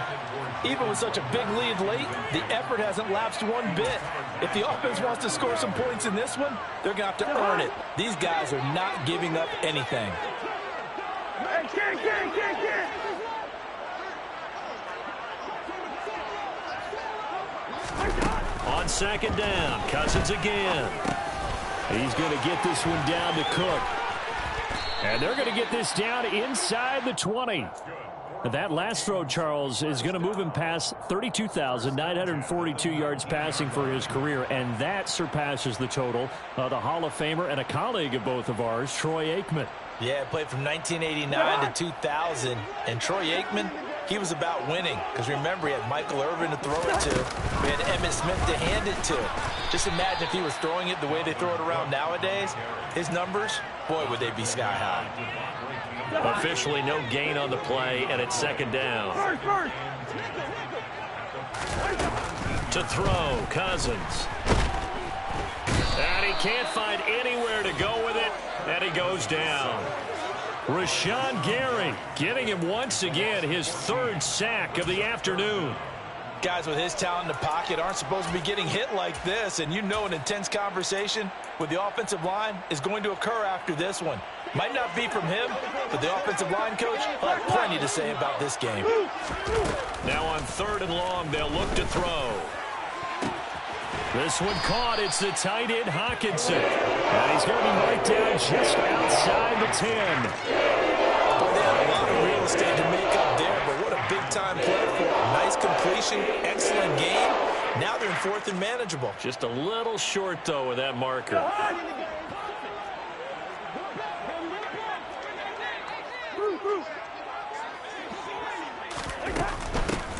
Even with such a big lead late, the effort hasn't lapsed one bit. If the offense wants to score some points in this one, they're going to have to earn it. These guys are not giving up anything. On 2nd down, Cousins again. He's going to get this one down to Cook. And they're going to get this down inside the 20. That last throw, Charles, is going to move him past 32,942 yards passing for his career, and that surpasses the total of the Hall of Famer and a colleague of both of ours, Troy Aikman. Yeah, played from 1989 to 2000, and Troy Aikman, he was about winning, because remember, he had Michael Irvin to throw it to. We had Emmitt Smith to hand it to. Just imagine if he was throwing it the way they throw it around nowadays. His numbers, boy, would they be sky high. Officially no gain on the play, and it's second down. To throw, Cousins. And he can't find anywhere to go with it, and he goes down. Rashawn Gary getting him once again his third sack of the afternoon. Guys with his talent in the pocket aren't supposed to be getting hit like this, and you know an intense conversation with the offensive line is going to occur after this one. Might not be from him, but the offensive line coach will have plenty to say about this game. Now on 3rd and long, they'll look to throw. This one caught. It's the tight end, Hockenson. And he's going to be right down just outside the 10. Well, they had a lot of real estate to make up there, but what a big-time play for him. Nice completion, excellent game. Now they're in 4th and manageable. Just a little short, though, with that marker.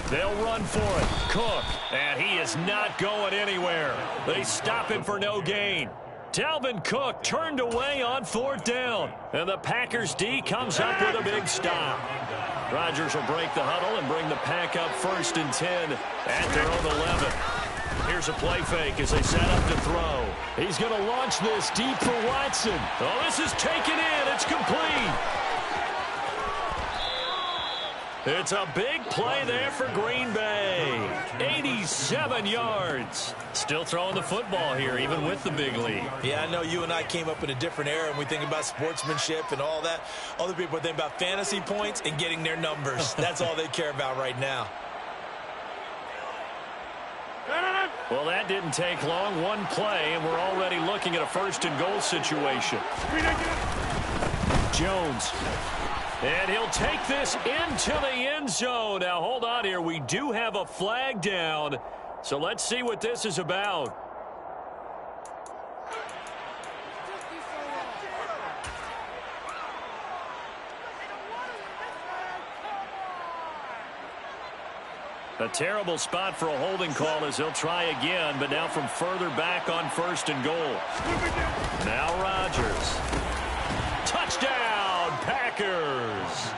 They'll run for it. Cook, and he is not going anywhere. They stop him for no gain. Dalvin Cook turned away on 4th down, and the Packers D comes up with a big stop. Rodgers will break the huddle and bring the pack up 1st and 10 at their own 11. Here's a play fake as they set up to throw. He's going to launch this deep for Watson. Oh, this is taken in. It's complete. It's a big play there for Green Bay. 87 yards. Still throwing the football here, even with the big lead. Yeah, I know you and I came up in a different era, and we think about sportsmanship and all that. Other people think about fantasy points and getting their numbers. That's all they care about right now. Well, that didn't take long. One play, and we're already looking at a 1st and goal situation. Jones. And he'll take this into the end zone. Now, hold on here. We do have a flag down. So let's see what this is about. A terrible spot for a holding call as they'll try again, but now from further back on 1st and goal. Now Rodgers. Touchdown, Packers.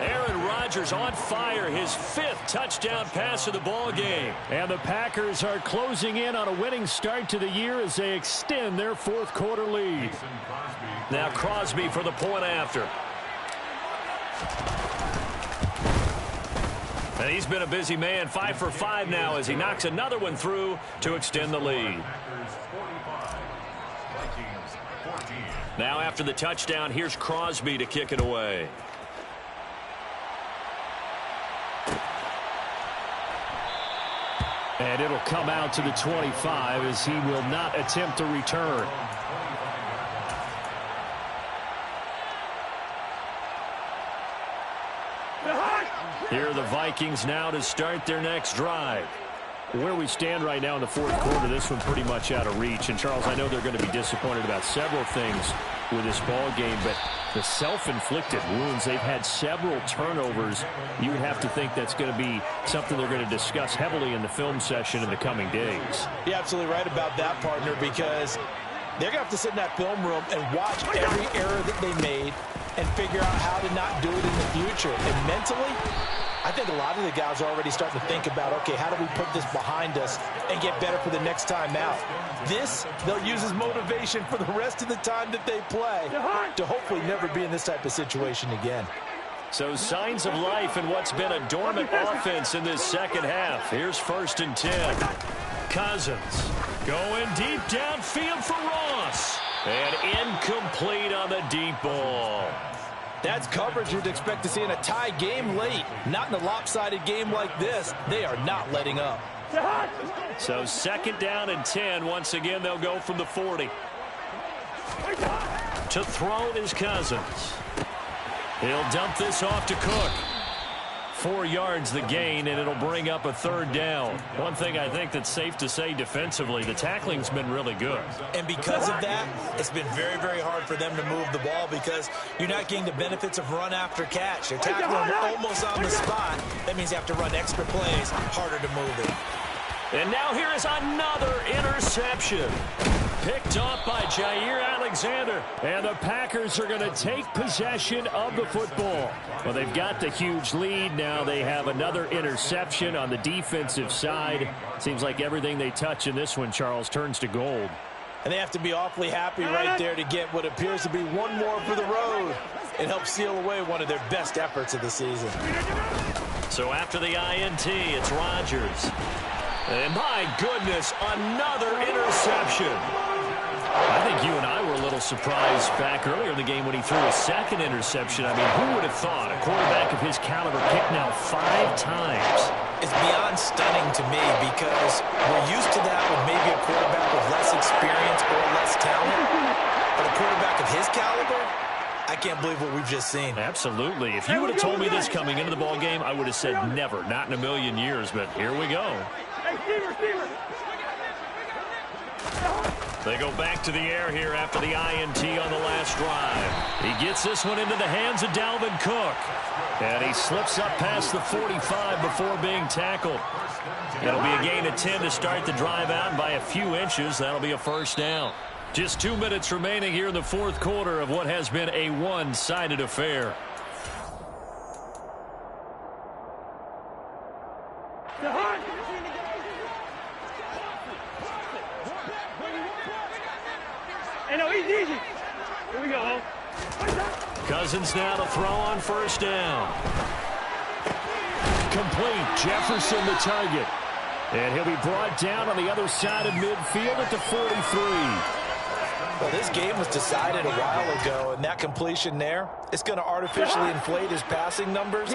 Aaron Rodgers on fire, his 5th touchdown pass of the ball game. And the Packers are closing in on a winning start to the year as they extend their 4th quarter lead. Now Crosby for the point after. And he's been a busy man, 5 for 5 now as he knocks another one through to extend the lead. Now after the touchdown, here's Crosby to kick it away. And it'll come out to the 25 as he will not attempt to return. Here are the Vikings now to start their next drive. Where we stand right now in the 4th quarter, this one pretty much out of reach. And, Charles, I know they're going to be disappointed about several things with this ball game, but the self-inflicted wounds, they've had several turnovers. You would have to think that's going to be something they're going to discuss heavily in the film session in the coming days. You're absolutely right about that, partner, because they're going to have to sit in that film room and watch every error that they made and figure out how to not do it in the future. And mentally, I think a lot of the guys are already starting to think about, okay, how do we put this behind us and get better for the next time out? This, they'll use as motivation for the rest of the time that they play to hopefully never be in this type of situation again. So signs of life in what's been a dormant offense in this second half. Here's 1st and 10. Cousins going deep downfield for Ross. And incomplete on the deep ball. That's coverage you'd expect to see in a tie game late. Not in a lopsided game like this. They are not letting up. So 2nd down and 10. Once again, they'll go from the 40. To throw is Cousins. He'll dump this off to Cook. 4 yards the gain, and it'll bring up a 3rd down. One thing I think that's safe to say defensively, the tackling's been really good. And because of that, it's been very, very hard for them to move the ball because you're not getting the benefits of run after catch. They're tackling almost on the spot. That means you have to run extra plays, harder to move it. And now here is another interception. Picked off by Jair Alexander. And the Packers are going to take possession of the football. Well, they've got the huge lead. Now they have another interception on the defensive side. Seems like everything they touch in this one, Charles, turns to gold. And they have to be awfully happy right there to get what appears to be one more for the road. It helps seal away one of their best efforts of the season. So after the INT, it's Rodgers. And my goodness, another interception. I think you and I were a little surprised back earlier in the game when he threw a 2nd interception. I mean, who would have thought a quarterback of his caliber picked now 5 times? It's beyond stunning to me because we're used to that with maybe a quarterback with less experience or less talent. But a quarterback of his caliber, I can't believe what we've just seen. Absolutely. If you would have told me this coming into the ball game, I would have said never, not in a million years. But here we go. They go back to the air here after the INT on the last drive. He gets this one into the hands of Dalvin Cook. And he slips up past the 45 before being tackled. It'll be a gain of 10 to start the drive out by a few inches. That'll be a 1st down. Just 2 minutes remaining here in the 4th quarter of what has been a one-sided affair. Hey, no, easy. Here we go. Cousins now to throw on 1st down. Complete. Jefferson the target. And he'll be brought down on the other side of midfield at the 43. Well, this game was decided a while ago, and that completion there, it's going to artificially inflate his passing numbers.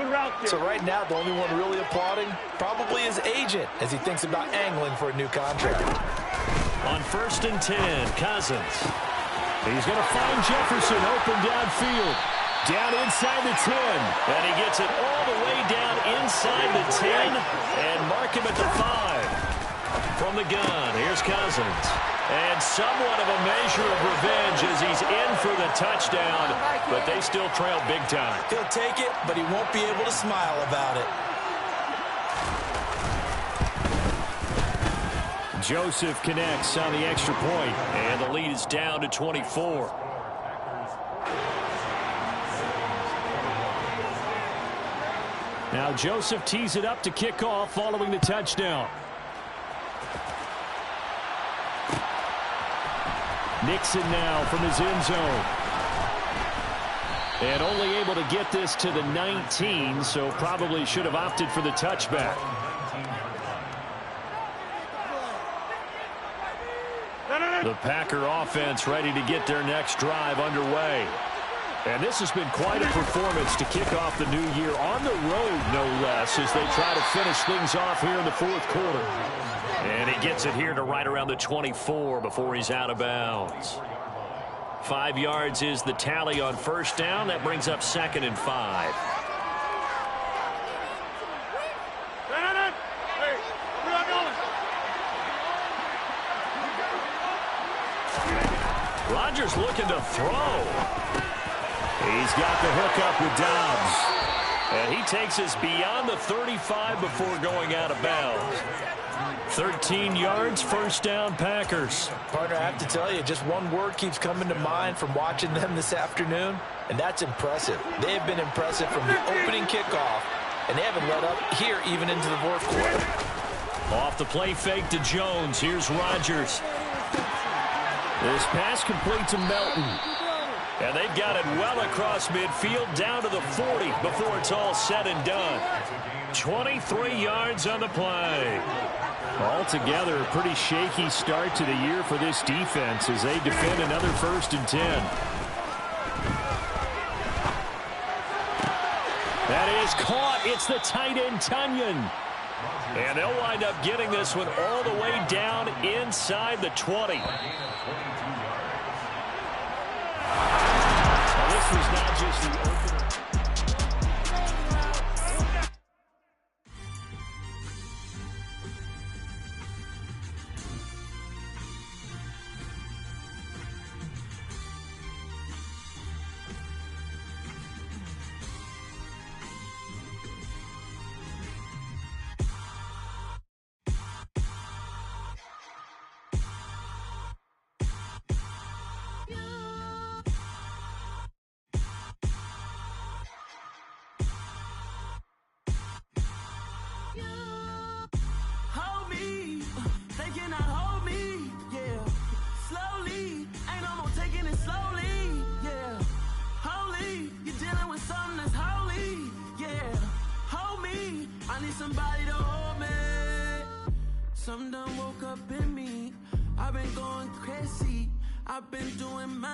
So right now, the only one really applauding probably his agent as he thinks about angling for a new contract. On 1st and 10, Cousins. He's going to find Jefferson open downfield. Down inside the 10. And he gets it all the way down inside the 10 and mark him at the 5. From the gun, here's Cousins. And somewhat of a measure of revenge as he's in for the touchdown, but they still trail big time. He'll take it, but he won't be able to smile about it. Joseph connects on the extra point, and the lead is down to 24. Now Joseph tees it up to kick off following the touchdown. Nixon now from his end zone. And only able to get this to the 19, so probably should have opted for the touchback. The Packer offense ready to get their next drive underway. And this has been quite a performance to kick off the new year on the road, no less, as they try to finish things off here in the 4th quarter. And he gets it here to right around the 24 before he's out of bounds. 5 yards is the tally on 1st down. That brings up 2nd and 5. Rodgers looking to throw. He's got the hook up with Dobbs. And he takes us beyond the 35 before going out of bounds. 13 yards, 1st down, Packers. Partner, I have to tell you, just one word keeps coming to mind from watching them this afternoon, and that's impressive. They have been impressive from the opening kickoff, and they haven't let up here even into the 4th quarter. Off the play fake to Jones. Here's Rodgers. This pass complete to Melton. And they've got it well across midfield down to the 40 before it's all said and done. 23 yards on the play. Altogether, a pretty shaky start to the year for this defense as they defend another 1st and 10. That is caught. It's the tight end, Tunyon. And they'll wind up getting this one all the way down inside the 20. Now, this was not just the opener.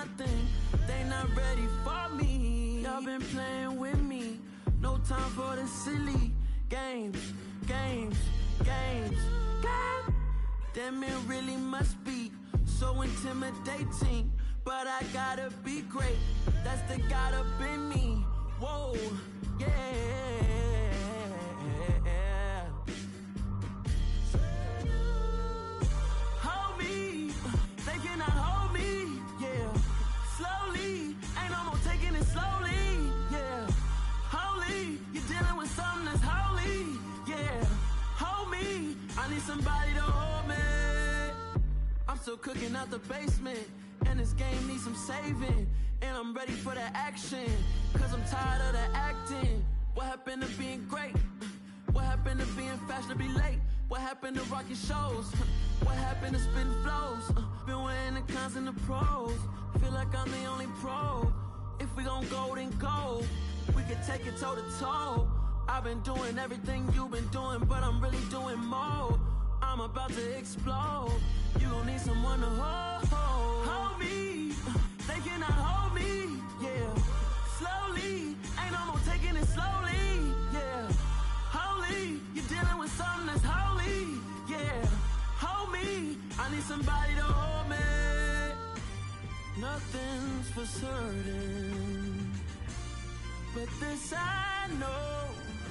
nothing. They not ready for me. Y'all been playing with me. No time for the silly games. Damn, it really must be so intimidating. But I gotta be great. That's the God up in me. Whoa, yeah. Hold me, they cannot hold me, yeah. Slowly, ain't no more taking it slowly, yeah. Holy, you're dealing with something that's holy, yeah. Hold me, I need somebody to hold me. I'm still cooking out the basement, and this game needs some saving. And I'm ready for the action, cause I'm tired of the acting. What happened to being great? What happened to being fashionably late? What happened to rocking shows? What happened to spitting flows? Been weighing the cons and the pros. Feel like I'm the only pro. If we gon' go, then go. We could take it toe to toe. I've been doing everything you've been doing, but I'm really doing more. I'm about to explode. You gon' need someone to hold me. They cannot hold me, yeah. Slowly, ain't no more taking it slowly, yeah. Holy, you're dealing with something that's holy, yeah. Hold me, I need somebody to hold me. Nothing's for certain, but this I know.